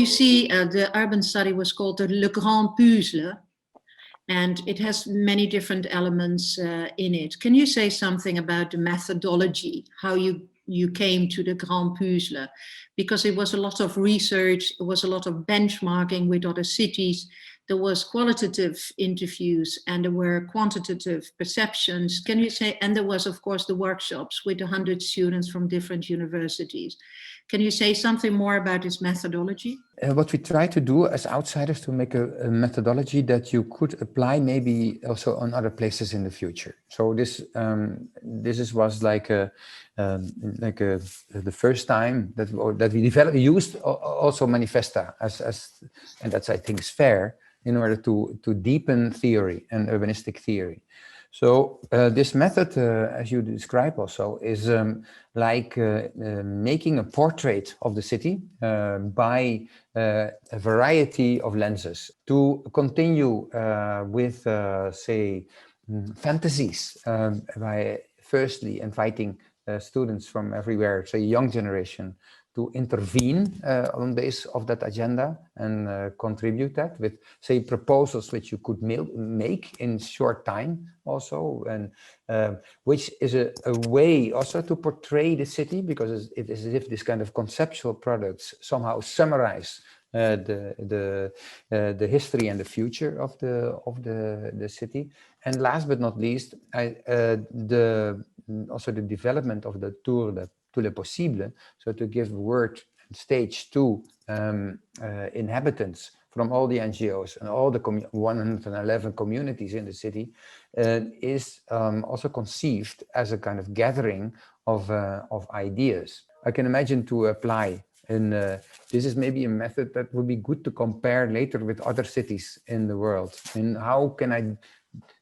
you see, the urban study was called the Le Grand Puzzle, and it has many different elements in it. Can you say something about the methodology, how you came to the Grand Puzzle? Because it was a lot of research, it was a lot of benchmarking with other cities, there was qualitative interviews, and there were quantitative perceptions. Can you say, and there was of course the workshops with 100 students from different universities. Can you say something more about this methodology? What we try to do as outsiders to make a methodology that you could apply maybe also on other places in the future. So this was like the first time that we used also Manifesta and that's, I think, is fair, in order to deepen theory and urbanistic theory. So this method, as you describe also, is making a portrait of the city by a variety of lenses. To continue with, say, fantasies, by firstly inviting students from everywhere, say young generation, to intervene on base of that agenda and contribute that with, say, proposals which you could make in short time also, and which is a way also to portray the city, because it is as if this kind of conceptual products somehow summarize the history and the future of the city. And last but not least, also the development of the Tour de Tout le Possible, so to give word and stage to inhabitants from all the NGOs and all the 111 communities in the city, is also conceived as a kind of gathering of ideas. I can imagine to apply, and this is maybe a method that would be good to compare later with other cities in the world. And how can I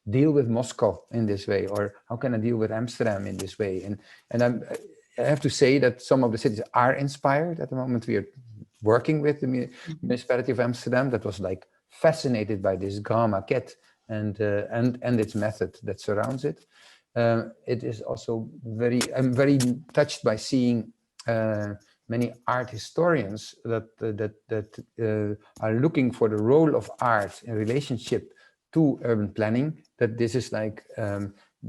deal with Moscow in this way, or how can I deal with Amsterdam in this way? And I have to say that some of the cities are inspired. At the moment, we are working with the municipality of Amsterdam, that was like fascinated by this Grand Maquette and its method that surrounds it. It is also I'm very touched by seeing many art historians that are looking for the role of art in relationship to urban planning. That this is like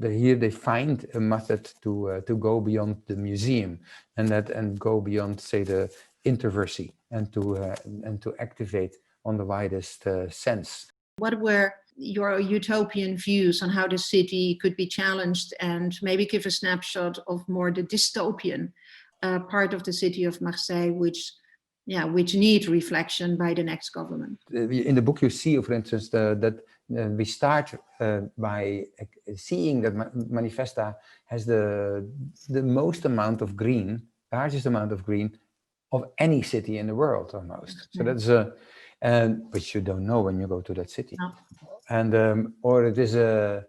here they find a method to go beyond the museum and go beyond, say, the introversy, and to activate on the widest sense. What were your utopian views on how the city could be challenged, and maybe give a snapshot of more the dystopian part of the city of Marseille, which need reflection by the next government? In the book you see, for instance, that we start by seeing that Manifesta has the most amount of green, largest amount of green of any city in the world almost. So that's which you don't know when you go to that city. No. And or it is a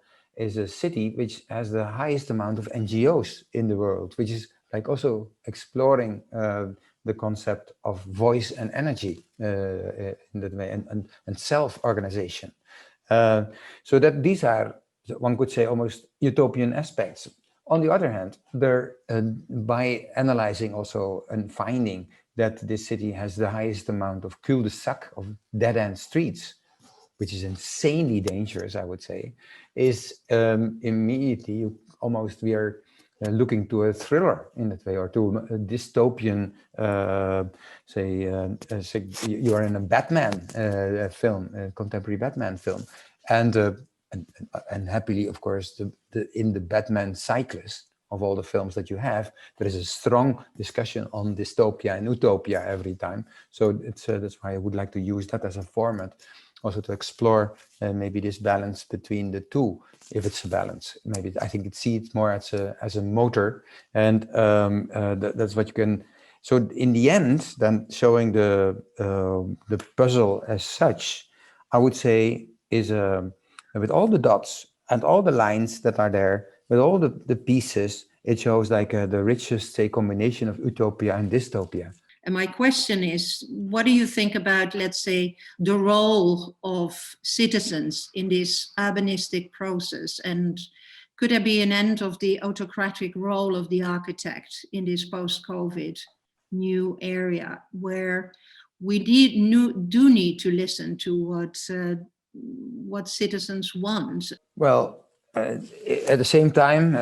city which has the highest amount of NGOs in the world, which is like also exploring the concept of voice and energy in that way, and self-organization. So that these are, one could say, almost utopian aspects. On the other hand, by analyzing also and finding that this city has the highest amount of cul-de-sac, of dead-end streets, which is insanely dangerous, I would say, is immediately almost we are looking to a thriller in that way, or to a dystopian, say you are in a Batman film, a contemporary Batman film, and happily, of course, in the Batman cyclist of all the films that you have, there is a strong discussion on dystopia and utopia every time. So that's why I would like to use that as a format, also to explore maybe this balance between the two, if it's a balance. Maybe I think it see it more as a motor, and that's what you can. So in the end, then showing the puzzle as such, I would say is with all the dots and all the lines that are there, with all the pieces, it shows like the richest, say, combination of utopia and dystopia. And my question is, what do you think about, let's say, the role of citizens in this urbanistic process? And could there be an end of the autocratic role of the architect in this post-COVID new area, where we do need to listen to what citizens want. Well, at the same time,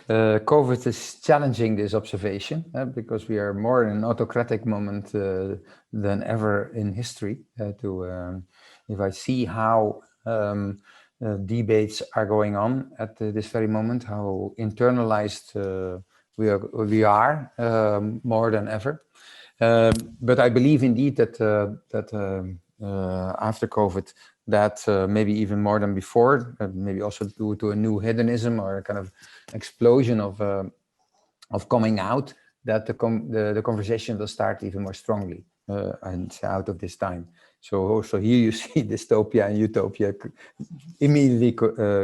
COVID is challenging this observation because we are more in an autocratic moment than ever in history. If I see how debates are going on at this very moment, how internalized we are more than ever. But I believe indeed that after COVID, that maybe even more than before, maybe also due to a new hedonism or a kind of explosion of coming out, that the conversation will start even more strongly and out of this time. So also here you see dystopia and utopia immediately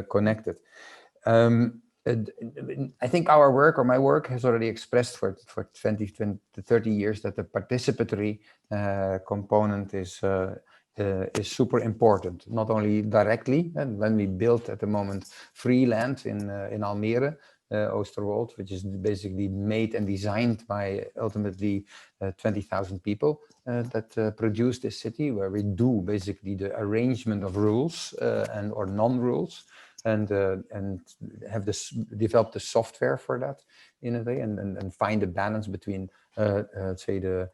connected. I think our work, or my work, has already expressed for 20 to 30 years that the participatory component is super important, not only directly, and when we built at the moment free land in Almere, Oosterwold, which is basically made and designed by ultimately 20,000 people that produce this city, where we do basically the arrangement of rules and or non-rules, and have this developed the software for that in a way, and find a balance between say the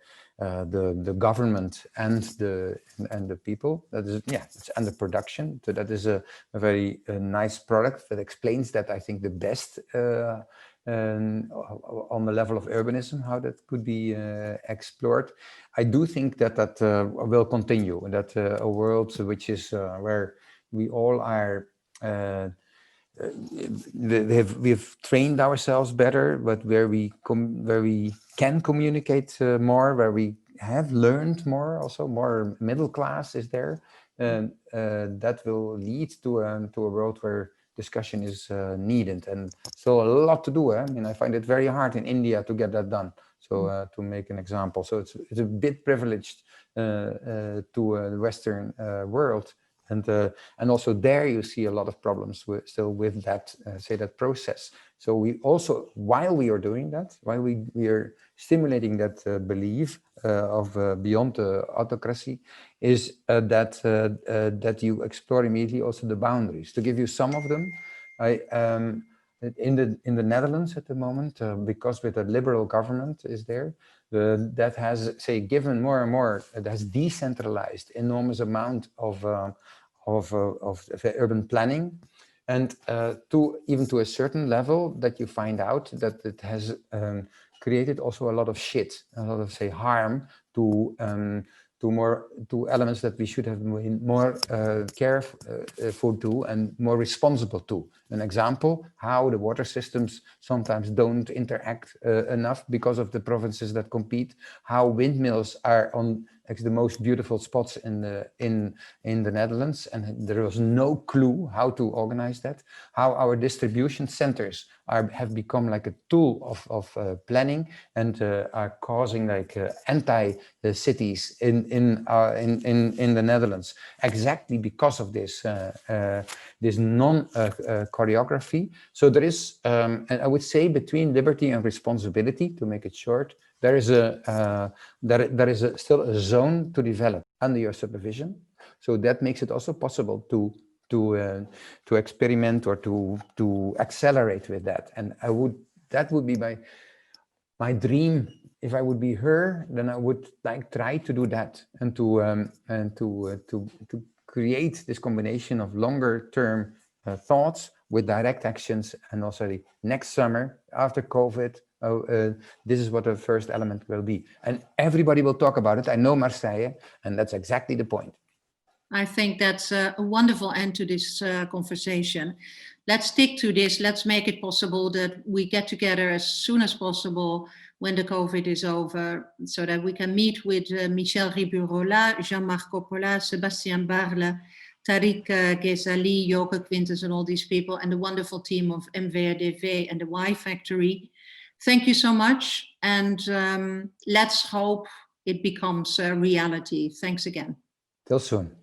government and the people. That is, yeah, it's under production. So that is a very nice product that explains that, I think, the best on the level of urbanism, how that could be explored. I do think that will continue, and that a world which is where we all are we've trained ourselves better, but where we can communicate more, where we have learned more, also more middle class is there, and that will lead to a world where discussion is needed, and still a lot to do. I mean, I find it very hard in India to get that done. So to make an example, so it's a bit privileged to the Western world. And also there you see a lot of problems still with that, say, that process. So we also, while we are doing that, while we are stimulating that belief of beyond autocracy, is that you explore immediately also the boundaries. To give you some of them, in the Netherlands at the moment, because with a liberal government is there, that has, say, given more and more, it has decentralized enormous amount of urban planning, and even to a certain level that you find out that it has created also a lot of shit, a lot of, say, harm to elements that we should have been more careful to and more responsible to. An example, how the water systems sometimes don't interact enough because of the provinces that compete, how windmills are on the most beautiful spots in the Netherlands, and there was no clue how to organize that, how our distribution centers have become like a tool of planning, and are causing like anti-cities in the Netherlands, exactly because of this this non-choreography. So there is, and I would say, between liberty and responsibility, to make it short, there is still a zone to develop under your supervision. So that makes it also possible to experiment or to accelerate with that. And that would be my dream. If I would be her, then I would try to do that, and to create this combination of longer term thoughts with direct actions. And also next summer, after COVID, this is what the first element will be. And everybody will talk about it. I know Marseille, and that's exactly the point. I think that's a wonderful end to this conversation. Let's stick to this. Let's make it possible that we get together as soon as possible when the COVID is over, so that we can meet with Michel Riburola, Jean-Marc Coppola, Sébastien Barle, Tariq Ghezali, Joke Quintus, and all these people, and the wonderful team of MVRDV and the Y Factory. Thank you so much, and let's hope it becomes a reality. Thanks again. Till soon.